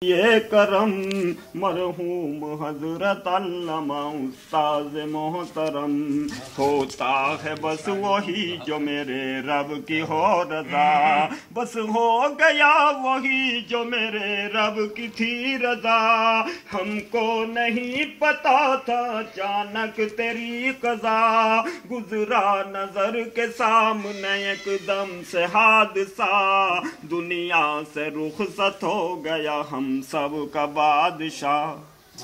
یہ کرم مرحوم حضرت علامہ استاذ محترم، ہوتا ہے بس وہی جو میرے رب کی ہو رضا، بس ہو گیا وہی جو میرے رب کی تھی رضا، ہم کو نہیں پتا تھا اچانک تیری قضا، گزرا نظر کے سامنے ایک دم سے حادثہ، دنیا سے رخصت ہو گیا ہم سب کا بادشاہ،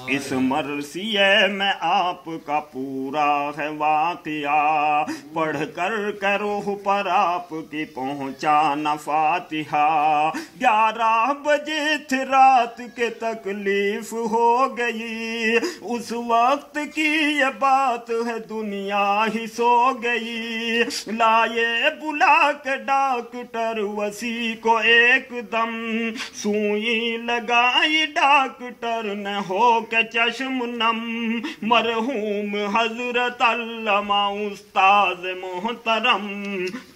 اس مرثیے میں آپ کا پورا ہے واقعہ، پڑھ کر روح پر آپ کی پہنچانا فاتحہ، 11 بجے تھے رات کے تکلیف ہو گئی، اس وقت کی یہ بات ہے دنیا ہی سو گئی، لائے بلا کے ڈاکٹر وسیع کو ایک دم، سوئی لگائی ڈاکٹر نے ہو کہ چشم نم، مرحوم حضرت علامہ استاذ محترم،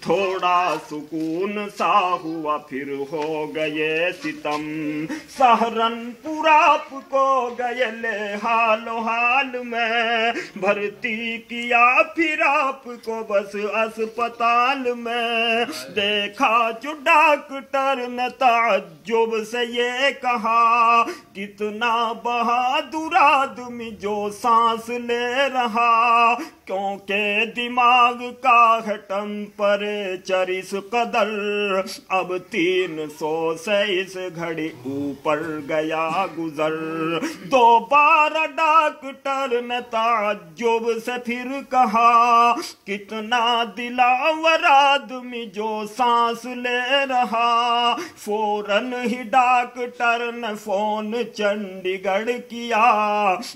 تھوڑا سکون سا ہوا پھر ہو گئے ستم، سہارنپور آپ کو گئے لے حال و حال میں، بھرتی کیا پھر آپ کو بس اسپتال میں، دیکھا جو ڈاکٹر نے تعجب سے یہ کہا، کتنا بہادر آدمی جو سانس لے رہا، کیونکہ دماغ کا ہے ٹمپریچر اس قدر، اب 300 سے اس گھڑی اوپر گیا گزر، دوبارہ ڈاکٹر نے تعجب سے پھر کہا، کتنا دلاور آدمی جو سانس لے رہا، فوراً ہی ڈاکٹر نے فون چنڈی گڑھ کیا،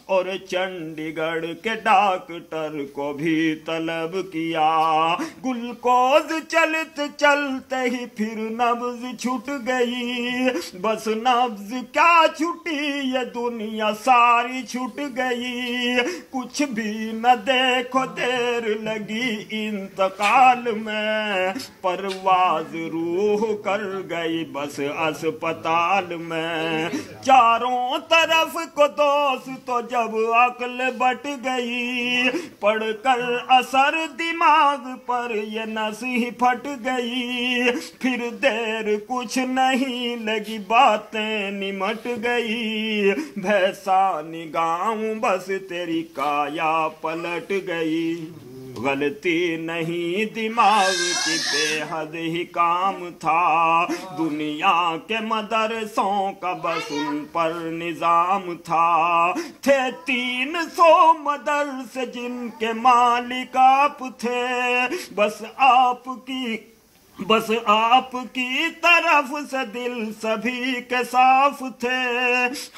اور چنڈی گڑھ کے ڈاکٹر کو بھی طلب کیا، گلوکوز چلتے چلتے ہی پھر نبض چھٹ گئی، بس نبض کیا چھٹی یہ دنیا ساری چھٹ گئی، کچھ بھی نہ دیکھو دیر لگی انتقال میں، پرواز روح کر گئی بس اسپتال میں، چاروں طرف کو دوست تو جب عقل بٹ گئی، پڑھ کر اثر دماغ پر یہ نس ہی پھٹ گئی، پھر دیر کچھ نہیں لگی باتیں نمٹ گئی، بھیسا نگاہوں بس تیری کایا پلٹ گئی، غلطی نہیں دماغ کی بے حد ہی کام تھا، دنیا کے مدرسوں کا بس ان پر نظام تھا، تھے 300 مدرسے جن کے مالک آپ تھے، بس آپ کی طرف سے دل سبھی کے صاف تھے،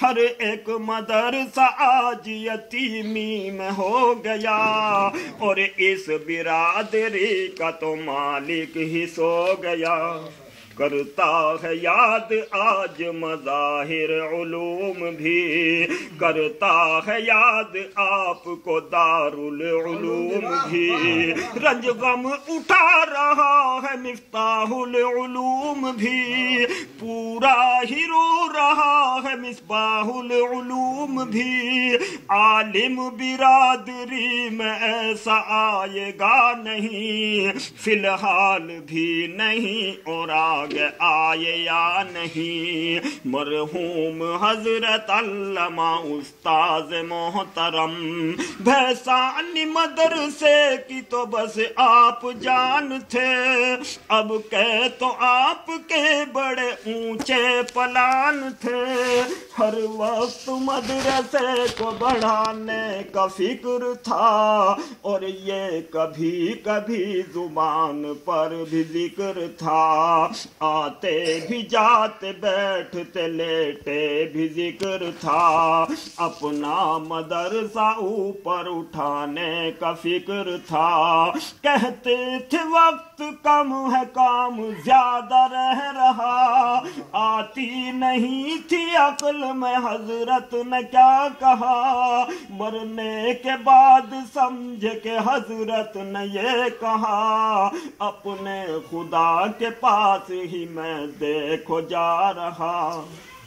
ہر ایک مدرسہ آج یتیمی میں ہو گیا، اور اس برادری کا تو مالک ہی سو گیا، کرتا ہے یاد آج مظاہر علوم بھی، کرتا ہے یاد آپ کو دارالعلوم بھی، رنج غم اٹھا رہا ہے مفتاح العلوم بھی، پورا ہی رو رہا ہے مصباح العلوم بھی، عالم برادری میں ایسا آئے گا نہیں، فی الحال بھی نہیں اور آئے یا نہیں، مرحوم حضرت علامہ استاذ محترم، بھیسانی مدرسے کی تو بس آپ جان تھے، اب کہ تو آپ کے بڑے اونچے پلان تھے، ہر وقت مدرسے کو بڑھانے کا فکر تھا، اور یہ کبھی کبھی زبان پر بھی ذکر تھا، آتے بھی جاتے بیٹھتے لیٹے بھی ذکر تھا، اپنا مدرسہ اوپر اٹھانے کا فکر تھا، کہتے تھے وقت کم ہے کام زیادہ رہ رہا، آتی نہیں تھی عقل میں حضرت نے کیا کہا، مرنے کے بعد سمجھے کہ حضرت نے یہ کہا، اپنے خدا کے پاس ہی میں دیکھو جا رہا،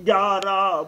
11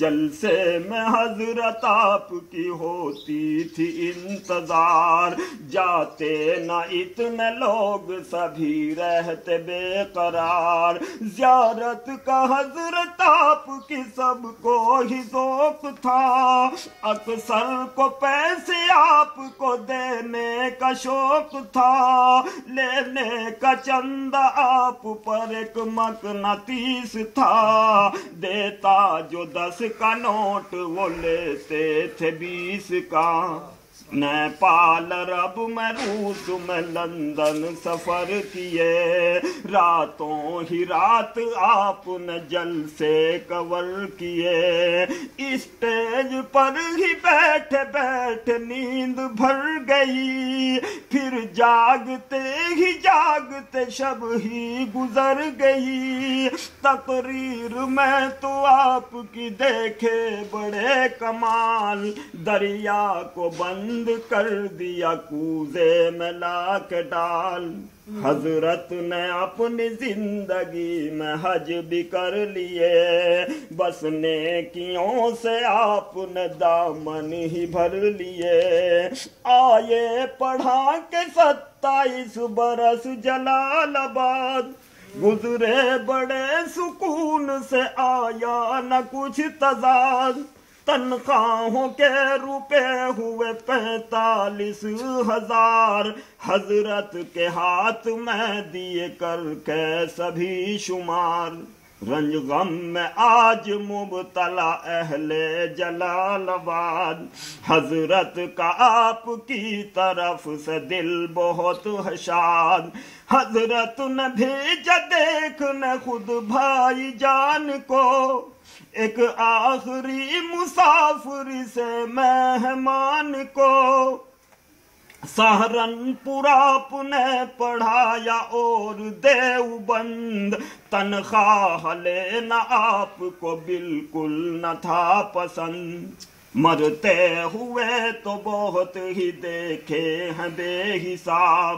جلسے میں حضرت آپ کی ہوتی تھی انتظار، جاتے نہ اتنے لوگ سبھی رہتے بے قرار، زیارت کا حضرت آپ کی سب کو ہی ذوق تھا، اکثر کو پیسے آپ کو دینے کا شوق تھا، لینے کا چندہ آپ پر ایک مقناطیس تھا، دیتا جو 10 کا نوٹ وہ لیتے تھے 20 کا، نیپال عرب میں روس میں لندن سفر کیے، راتوں ہی رات آپ نے جلسے کور کیے، اسٹیج پر ہی بیٹھے بیٹھے نیند بھر گئی، پھر جاگتے ہی جاگتے شب ہی گزر گئی، تقریر میں تو آپ کی دیکھے بڑے کمال، دریا کو بند کر دیا کوزے میں لا کے ڈال، حضرت نے اپنی زندگی میں حج بھی کر لیے، بس نیکیوں سے آپ نے دامن ہی بھر لیے، آئے پڑھا کے 27 برس جلال آباد، گزرے بڑے سکون سے آیا نہ کچھ تضاد، تنخواہوں کے روپے ہوئے 45,000، حضرت کے ہاتھ میں دیے کر کے سبھی شمار، رنج غم میں آج مبتلا اہل جلال آباد، حضرت کا آپ کی طرف سے دل بہت ہے شاد، حضرت نے بھیجا دیکھنے خود بھائی جان کو، ایک آخری مسافری سے مہمان کو، سہارنپور آپ نے پڑھایا اور دیوبند، تنخواہ لینا آپ کو بالکل نہ تھا پسند، مرتے ہوئے تو بہت ہی دیکھے ہیں بے حساب،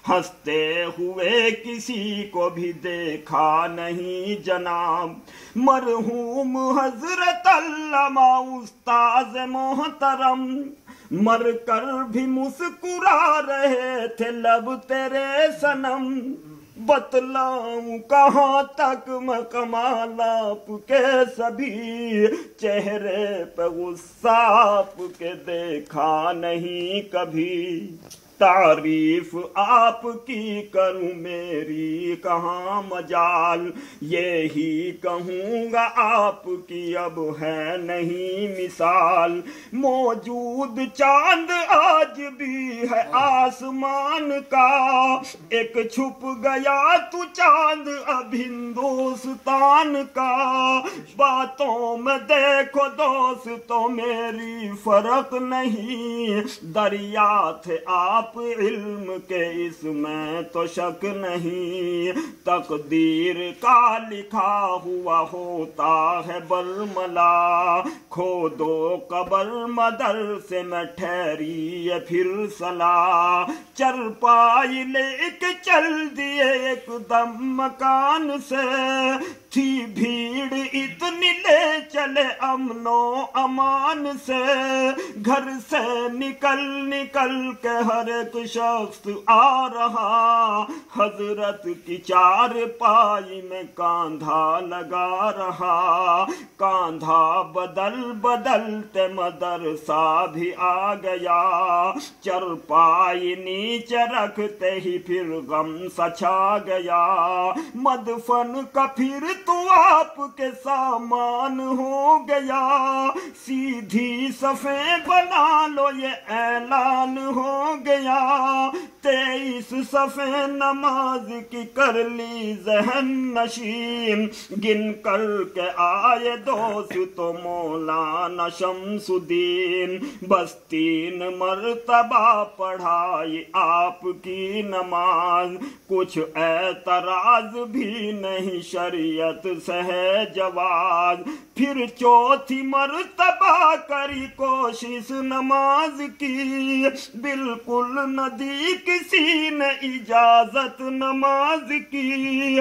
ہنستے ہوئے کسی کو بھی دیکھا نہیں جناب، مرحوم حضرت علامہ استاذ محترم، مر کر بھی مسکرا رہے تھے لب تیرے صنم، بتلاؤں کہاں تک میں کمال آپ کے، سبھی چہرے پہ غصہ آپ کے دیکھا نہیں کبھی، تعریف آپ کی کروں میری کہاں مجال، یہی کہوں گا آپ کی اب ہے نہیں مثال، موجود چاند آج بھی ہے آسمان کا، ایک چھپ گیا تو چاند اب ہندوستان کا، باتوں میں دیکھو دوستو میری فرق نہیں، دریا تھے آپ علم کے اس میں تو شک نہیں، تقدیر کا لکھا ہوا ہوتا ہے برملا، کھودو قبر مدرسے میں ٹھہری ہے پھر صلاح، چرپائی لے کے چل دیے ایک دم مکان سے، تھی بھیڑ اتنی لے چلے امن و امان سے، گھر سے نکل نکل کے ہر ایک شخص آ رہا، حضرت کی چار پائی میں کاندھا لگا رہا، کاندھا بدل بدلتے مدرسہ بھی آ گیا، چرپائی نیچے رکھتے ہی پھر غم سچا گیا، مدفن کا پھر تو آپ کے سامان ہو گیا، سیدھی صفیں بنا لو یہ اعلان ہو گیا، 23 صفیں نماز کی کر لی ذہن نشین، گن کر کے آئے دوست تو مولانا شمس الدین، بس 3 مرتبہ پڑھائی آپ کی نماز، کچھ اعتراض بھی نہیں شریعت سے ہے جواز، پھر چوتھی مرتبہ کری کوشش نماز کی، بالکل نہ دی کسی نے اجازت نماز کی،